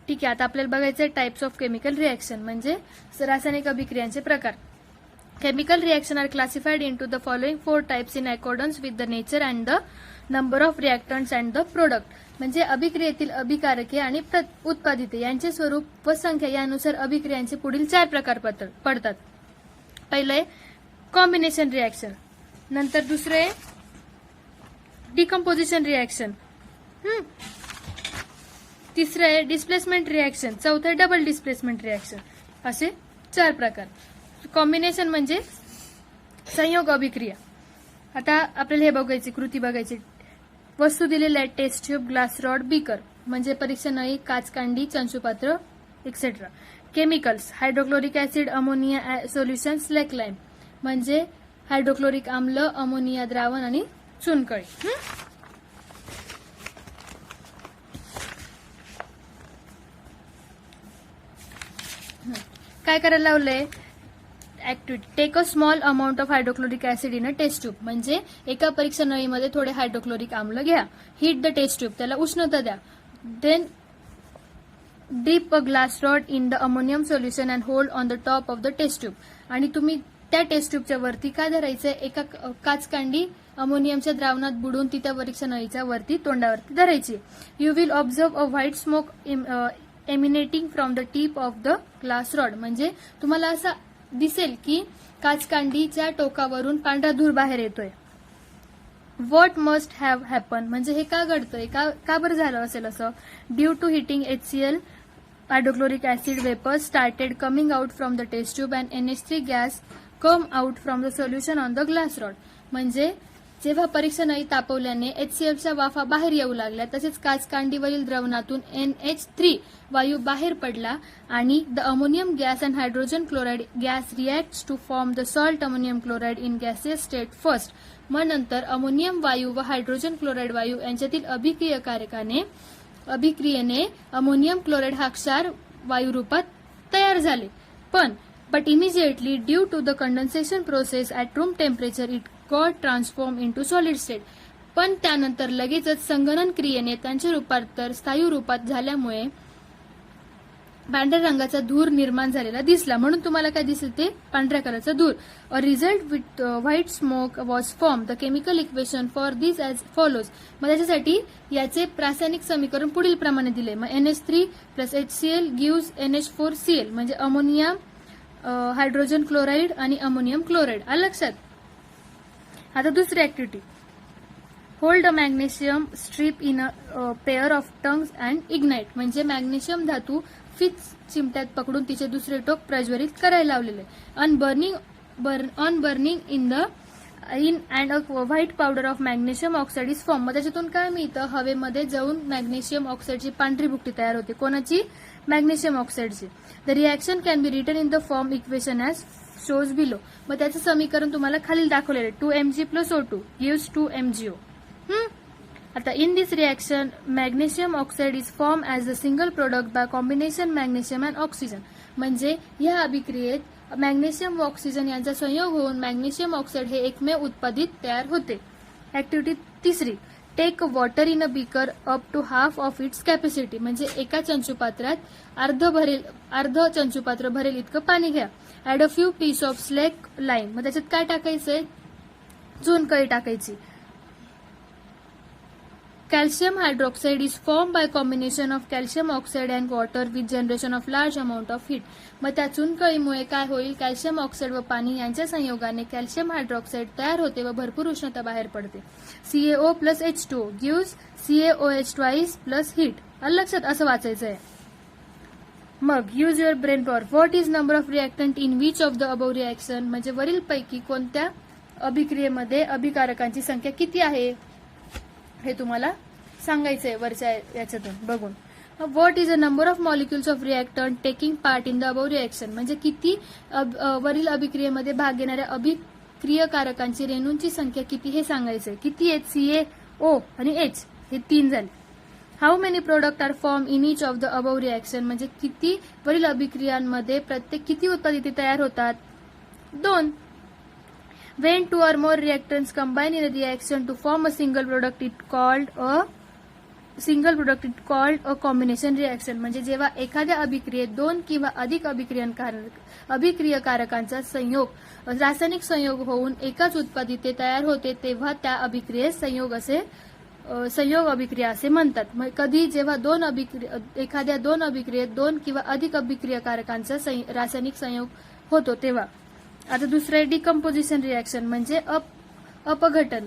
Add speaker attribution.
Speaker 1: ठीक आहे, आता आपल्याला बघायचं टाइप्स ऑफ केमिकल रिएक्शन म्हणजे रासायनिक अभिक्रियांचे प्रकार. Chemical reaction are classified into the following 4 types in accordance with the nature and the number of reactants and the product. म्हणजे अभिक्रियेतील अभिकारके आणि उत्पादिते यांचे स्वरूप व संख्या यानुसार अभिक्रियांचे पुढील 4 प्रकार पडतात. पहिले कॉम्बिनेशन रिएक्शन, नंतर दुसरे डिकम्पोजिशन रिएक्शन, तिसरे डिस्प्लेसमेंट रिएक्शन, चौथे डबल डिस्प्लेसमेंट रिएक्शन, असे 4 प्रकार. कॉम्बिनेशन म्हणजे संयोग अभिक्रिया. आता आपल्याला हे बघायची कृती बघायची. वस्तू दिलेल्या test tube, glass rod, beaker म्हणजे परीक्षा नळी, काचकांडी, चंचुपात्र etcetera. Chemicals hydrochloric acid, ammonia solution, slake lime म्हणजे हायड्रोक्लोरिक आम्ल, अमोनिया द्रावण आणि चुनकळी. काय करायला लावलंय activity. Take a small amount of hydrochloric acid in a test tube म्हणजे एका परीक्षा नळीमध्ये थोडे हायड्रोक्लोरिक आम्ल घ्या. हीट द टेस्ट ट्यूब त्याला उष्णता द्या. Then dip a glass rod in the ammonium solution and hold on the top of the test tube. आणि तुम्ही त्या टेस्ट ट्यूबच्या वरती काय धरायचंय, एका काचकांडी अमोनियमच्या द्रावणात बुडून ती त्या परीक्षा नळीच्या वरती तोंडावरती धरायची. You will observe a white smoke emanating from the tip of the glass rod म्हणजे तुम्हाला असं दिसेल की काचकांडीच्या टोकावरून पांढरा धूर बाहेर येतोय. व्हॉट मस्ट हॅव हॅपन म्हणजे हे का घडतंय, का बरं झालं असेल असं. Due to heating HCl hydrochloric acid vapour started coming out from the test tube and NH3 gas come out from the solution on the glass rod म्हणजे जेव्हा परीक्षा नळी तापवल्याने HClच्या वाफा बाहेर येऊ लागल्या, तसेच काचकांडीवरील द्रवणातून NH3 वायू बाहेर पडला आणि the ammonium gas and hydrogen chloride gas reacts to form the salt ammonium chloride in gaseous state first. मग नंतर अमोनियम वायू व हायड्रोजन क्लोराइड वायू यांच्यातील अभिक्रियेने अमोनियम क्लोराइड हा क्षार वायू रूपात तयार झाले. but immediately due to the condensation process at room temperature it got transformed into solid state. पण त्यानंतर लगेचच संगणन क्रियेने त्यांचे रूपांतर स्थायू रूपात झाल्यामुळे पांढऱ्या रंगाचा धूर निर्माण झालेला दिसला. म्हणून तुम्हाला काय दिसते ते पांढऱ्या कलरचा धूर. A result with white smoke was form. The chemical equation for this as follows. मग त्याच्यासाठी याचे रासायनिक समीकरण पुढील प्रमाणे दिले. मग NH3 plus HCl gives NH4Cl म्हणजे अमोनिया हायड्रोजन क्लोराइड आणि अमोनियम क्लोराइड. आलं लक्षात. आता दुसरी activity. Hold a magnesium strip in a pair of tongs and ignite म्हणजे मॅग्नेशियम धातू फिच चिमट्यात पकडून तिचे दुसरे टोक प्रज्वलित करायला लावलेले. On burning in and a white powder of magnesium oxide is form. मग त्याच्यातून काय मिळतं, हवेमध्ये जाऊन मॅग्नेशियम ऑक्साईडची पांढरी भुकटी तयार होते. कोणाची? मॅग्नेशियम ऑक्साईडची. The reaction can be written in the form equation as shows below. मग त्याचं समीकरण तुम्हाला खालील दाखवलेलं आहे. 2Mg plus O2 gives 2MgO. आता in this reaction magnesium oxide is form as a single product bye combination magnesium and oxygen. म्हणजे या अभिक्रियेत मॅग्नेशियम व ऑक्सिजन यांचा संयोग होऊन मॅग्नेशियम ऑक्साईड हे एकमेव उत्पादित तयार होते. ऍक्टिव्हिटी तिसरी. Take water in a beaker up to half of its capacity म्हणजे एका चंचुपात्रात अर्ध चंचुपात्र भरेल इतकं पाणी घ्या. Add a few piece of slake lime. मग त्याच्यात काय टाकायचंय? चुनकळी टाकायची. Calcium hydroxide is formed by combination of calcium oxide and water with generation of large amount of heat. मग त्या चुनकळीमुळे काय होईल? कॅल्शियम ऑक्साईड व पाणी यांच्या संयोगाने कॅल्शियम हायड्रॉक्साईड तयार होते व भरपूर उष्णता बाहेर पडते. CaO plus H2 gives CaOH twice plus heat. आलं लक्षात. असं वाचायचं आहे. मग use your brain power. What is number of reactant in which of the above reaction म्हणजे वरील पैकी कोणत्या अभिक्रियेमध्ये अभिकारकांची संख्या किती आहे हे तुम्हाला सांगायचंय वरच्या याच्यातून बघून. What is a number of molecules of reactant taking part in the above reaction म्हणजे किती वरील अभिक्रियेमध्ये भाग घेणाऱ्या अभिक्रियकारकांची रेणूंची संख्या किती हे सांगायचंय. किती आहेत? CaO आणि H हे 3 झाले. How many product are form in each of the above reaction म्हणजे किती वरील अभिक्रियांमध्ये प्रत्येक किती उत्पादिते तयार होतात? 2. When 2 or more reactants combine in a reaction to form a single product, it called a single product it called a combination reaction. म्हणजे जेव्हा एखाद्या अभिक्रियेत दोन किंवा अधिक अभिक्रियकारकांचा संयोग रासायनिक संयोग होऊन एकाच उत्पादित तयार होते तेव्हा त्या अभिक्रियेस संयोग अभिक्रिया असे म्हणतात. कधी जेव्हा एखाद्या दोन अभिक्रियेत दोन किंवा अधिक अभिक्रियकारकांचा रासायनिक संयोग होतो तेव्हा. आता दुसरे डिकम्पोजिशन रिएक्शन म्हणजे अपघटन.